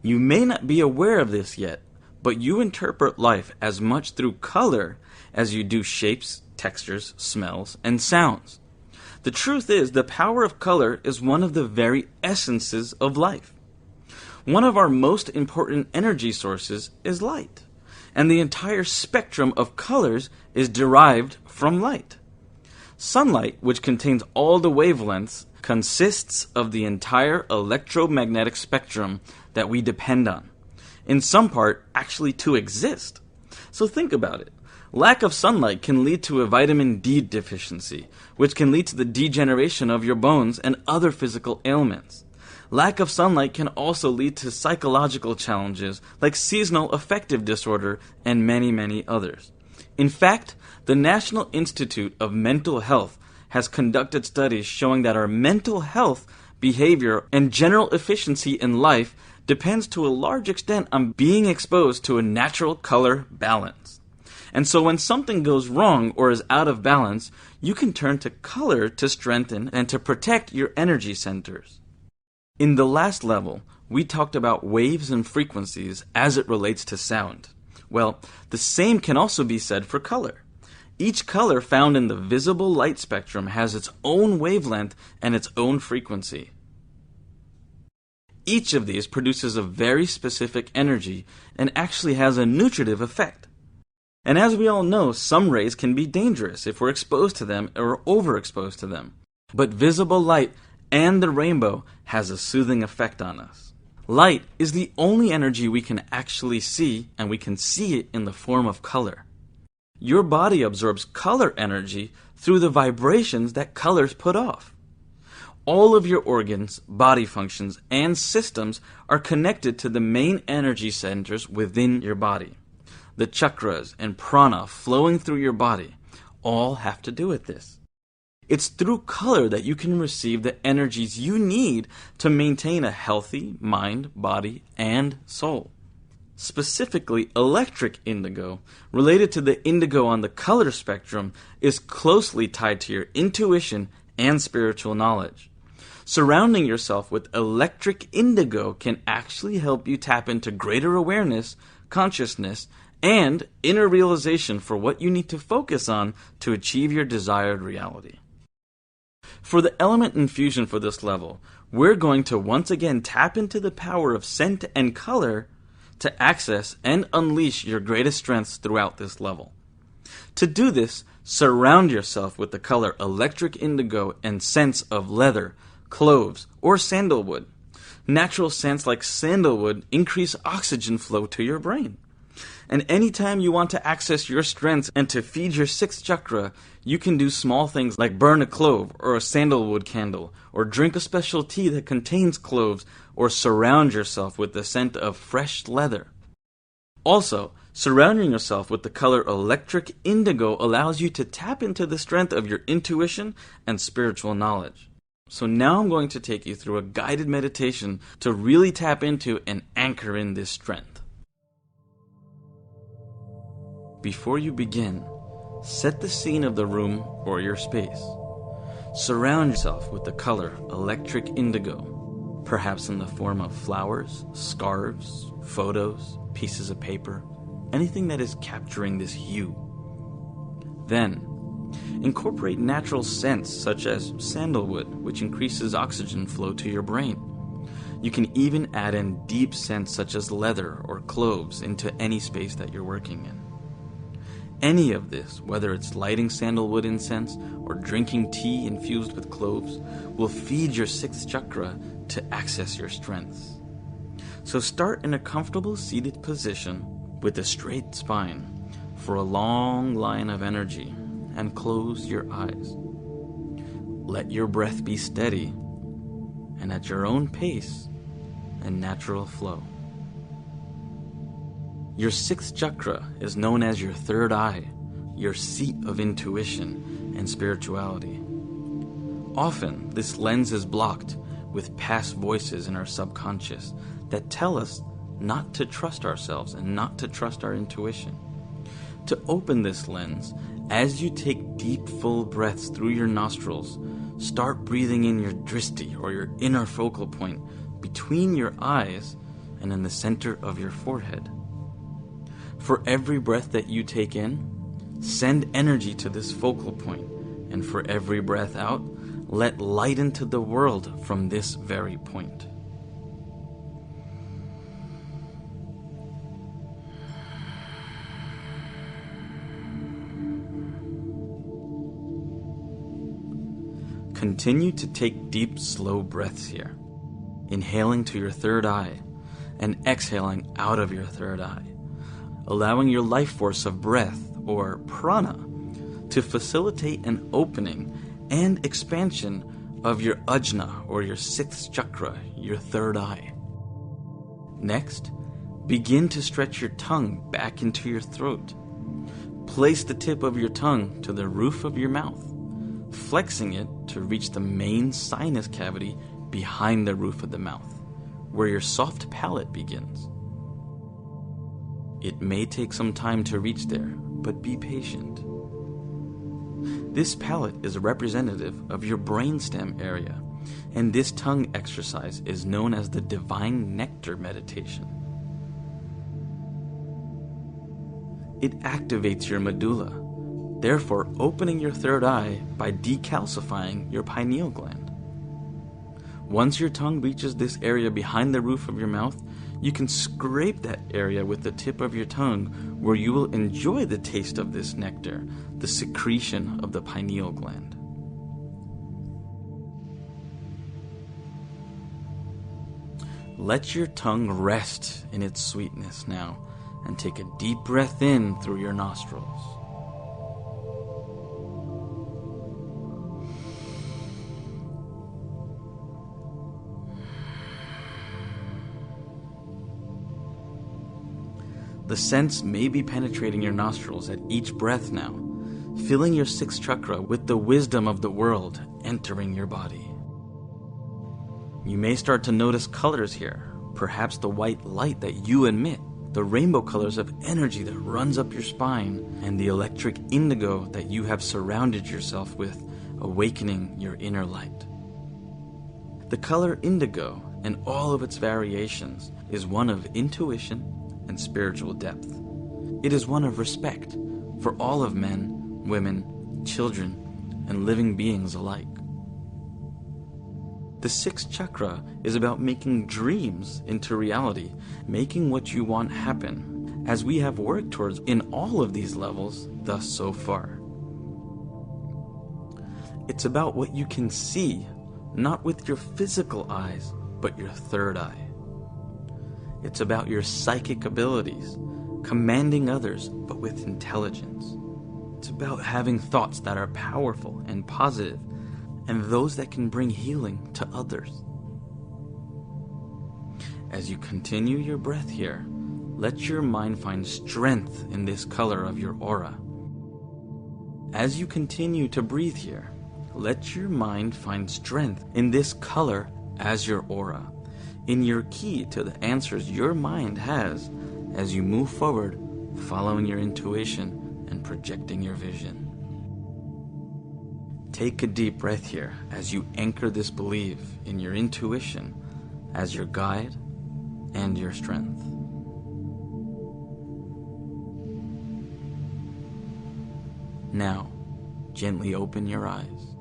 You may not be aware of this yet, but you interpret life as much through color as you do shapes, textures, smells, and sounds. The truth is, the power of color is one of the very essences of life. One of our most important energy sources is light, and the entire spectrum of colors is derived from light. Sunlight, which contains all the wavelengths, consists of the entire electromagnetic spectrum that we depend on, in some part actually to exist. So think about it. Lack of sunlight can lead to a vitamin D deficiency, which can lead to the degeneration of your bones and other physical ailments. Lack of sunlight can also lead to psychological challenges like seasonal affective disorder and many, many others. In fact, the National Institute of Mental Health has conducted studies showing that our mental health, behavior, and general efficiency in life depends to a large extent on being exposed to a natural color balance. And so when something goes wrong or is out of balance, you can turn to color to strengthen and to protect your energy centers. In the last level, we talked about waves and frequencies as it relates to sound. Well, the same can also be said for color. Each color found in the visible light spectrum has its own wavelength and its own frequency. Each of these produces a very specific energy and actually has a nutritive effect. And as we all know, some rays can be dangerous if we're exposed to them or overexposed to them. But visible light and the rainbow has a soothing effect on us. Light is the only energy we can actually see, and we can see it in the form of color. Your body absorbs color energy through the vibrations that colors put off. All of your organs, body functions, and systems are connected to the main energy centers within your body. The chakras and prana flowing through your body all have to do with this. It's through color that you can receive the energies you need to maintain a healthy mind, body, and soul. Specifically, electric indigo, related to the indigo on the color spectrum, is closely tied to your intuition and spiritual knowledge. Surrounding yourself with electric indigo can actually help you tap into greater awareness, consciousness, and inner realization for what you need to focus on to achieve your desired reality. For the element infusion for this level, we're going to once again tap into the power of scent and color to access and unleash your greatest strengths throughout this level. To do this, surround yourself with the color electric indigo and scents of leather, cloves, or sandalwood. Natural scents like sandalwood increase oxygen flow to your brain. And anytime you want to access your strengths and to feed your sixth chakra, you can do small things like burn a clove or a sandalwood candle, or drink a special tea that contains cloves, or surround yourself with the scent of fresh leather. Also, surrounding yourself with the color electric indigo allows you to tap into the strength of your intuition and spiritual knowledge. So now I'm going to take you through a guided meditation to really tap into and anchor in this strength. Before you begin, set the scene of the room or your space. Surround yourself with the color electric indigo, perhaps in the form of flowers, scarves, photos, pieces of paper, anything that is capturing this hue. Then, incorporate natural scents such as sandalwood, which increases oxygen flow to your brain. You can even add in deep scents such as leather or cloves into any space that you're working in. Any of this, whether it's lighting sandalwood incense or drinking tea infused with cloves, will feed your sixth chakra to access your strengths. So start in a comfortable seated position with a straight spine for a long line of energy and close your eyes. Let your breath be steady and at your own pace and natural flow. Your sixth chakra is known as your third eye, your seat of intuition and spirituality. Often, this lens is blocked with past voices in our subconscious that tell us not to trust ourselves and not to trust our intuition. To open this lens, as you take deep, full breaths through your nostrils, start breathing in your drishti, or your inner focal point, between your eyes, and in the center of your forehead. For every breath that you take in, send energy to this focal point, and for every breath out, let light into the world from this very point. Continue to take deep, slow breaths here, inhaling to your third eye and exhaling out of your third eye, allowing your life force of breath, or prana, to facilitate an opening and expansion of your ajna, or your sixth chakra, your third eye. Next, begin to stretch your tongue back into your throat. Place the tip of your tongue to the roof of your mouth, flexing it to reach the main sinus cavity behind the roof of the mouth, where your soft palate begins. It may take some time to reach there, but be patient. This palate is representative of your brainstem area, and this tongue exercise is known as the divine nectar meditation. It activates your medulla, therefore opening your third eye by decalcifying your pineal gland. Once your tongue reaches this area behind the roof of your mouth, you can scrape that area with the tip of your tongue, where you will enjoy the taste of this nectar, the secretion of the pineal gland. Let your tongue rest in its sweetness now, and take a deep breath in through your nostrils. The scents may be penetrating your nostrils at each breath now, filling your sixth chakra with the wisdom of the world entering your body. You may start to notice colors here, perhaps the white light that you emit, the rainbow colors of energy that runs up your spine, and the electric indigo that you have surrounded yourself with, awakening your inner light. The color indigo and all of its variations is one of intuition and spiritual depth. It is one of respect for all of men, women, children, and living beings alike. The sixth chakra is about making dreams into reality, making what you want happen, as we have worked towards in all of these levels thus so far. It's about what you can see, not with your physical eyes, but your third eye. It's about your psychic abilities, commanding others, but with intelligence. It's about having thoughts that are powerful and positive, and those that can bring healing to others. As you continue your breath here, let your mind find strength in this color of your aura. As you continue to breathe here, let your mind find strength in this color as your aura, in your key to the answers your mind has as you move forward, following your intuition and projecting your vision. Take a deep breath here as you anchor this belief in your intuition as your guide and your strength. Now, gently open your eyes.